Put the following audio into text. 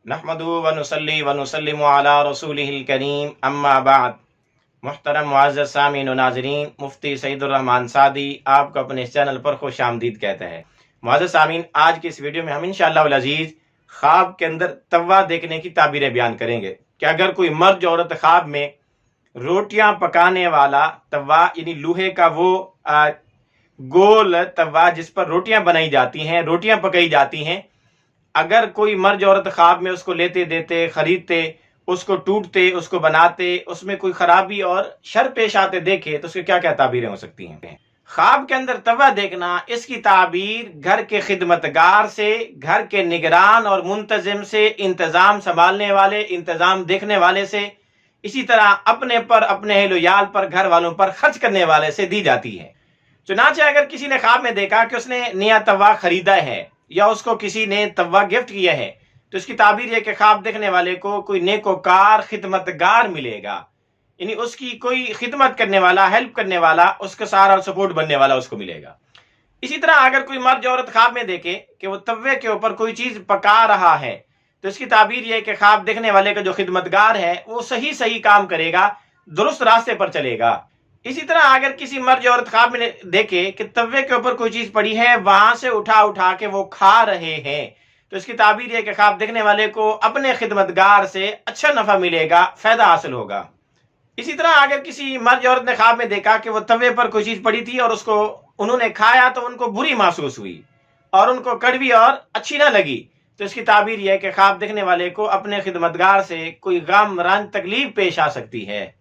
نحمدہ ونصلی ونسلم علی رسولہ الکریم اما بعد۔ محترم معزز سامعین و ناظرین، مفتی سعید الرحمن سعدی آپ کو اپنے اس چینل پر خوش آمدید کہتا ہے۔ معزز سامعین، آج کی اس ویڈیو میں ہم انشاءاللہ العزیز خواب کے اندر توا دیکھنے کی تعبیریں بیان کریں گے کہ اگر کوئی مرد عورت خواب میں روٹیاں پکانے والا توا، یعنی لوہے کا وہ گول توا جس پر روٹیاں بنائی جاتی ہیں، روٹیاں پکائی جاتی ہیں، اگر کوئی مرد عورت خواب میں اس کو لیتے دیتے، خریدتے، اس کو ٹوٹتے، اس کو بناتے، اس میں کوئی خرابی اور شر پیش آتے دیکھے تو اس کی کیا کیا تعبیریں ہو سکتی ہیں؟ خواب کے اندر توا دیکھنا، اس کی تعبیر گھر کے خدمتگار سے، گھر کے نگران اور منتظم سے، انتظام سنبھالنے والے، انتظام دیکھنے والے سے، اسی طرح اپنے پر، اپنے اہل و عیال پر، گھر والوں پر خرچ کرنے والے سے دی جاتی ہے۔ چنانچہ اگر کسی نے خواب میں دیکھا کہ اس نے نیا توا خریدا ہے یا اس کو کسی نے توا گفٹ کیا ہے تو اس کی تعبیر یہ کہ خواب دیکھنے والے کو کوئی نیکوکار خدمتگار ملے گا، یعنی اس کی کوئی خدمت کرنے والا، ہیلپ کرنے والا، اس کا سارا سپورٹ بننے والا اس کو ملے گا۔ اسی طرح اگر کوئی مرد عورت خواب میں دیکھے کہ وہ توے کے اوپر کوئی چیز پکا رہا ہے تو اس کی تعبیر یہ کہ خواب دیکھنے والے کا جو خدمتگار ہے وہ صحیح کام کرے گا، درست راستے پر چلے گا۔ اسی طرح اگر کسی مرد عورت خواب میں دیکھے کہ توے کے اوپر کوئی چیز پڑی ہے، وہاں سے اٹھا کے وہ کھا رہے ہیں تو اس کی تعبیر یہ کہ خواب دیکھنے والے کو اپنے خدمتگار سے اچھا نفع ملے گا، فائدہ حاصل ہوگا۔ اسی طرح اگر کسی مرد عورت نے خواب میں دیکھا کہ وہ توے پر کوئی چیز پڑی تھی اور اس کو انہوں نے کھایا تو ان کو بری محسوس ہوئی اور ان کو کڑوی اور اچھی نہ لگی تو اس کی تعبیر یہ ہے کہ خواب دیکھنے والے کو اپنے خدمتگار سے کوئی غم، رنج، تکلیف پیش آ سکتی ہے۔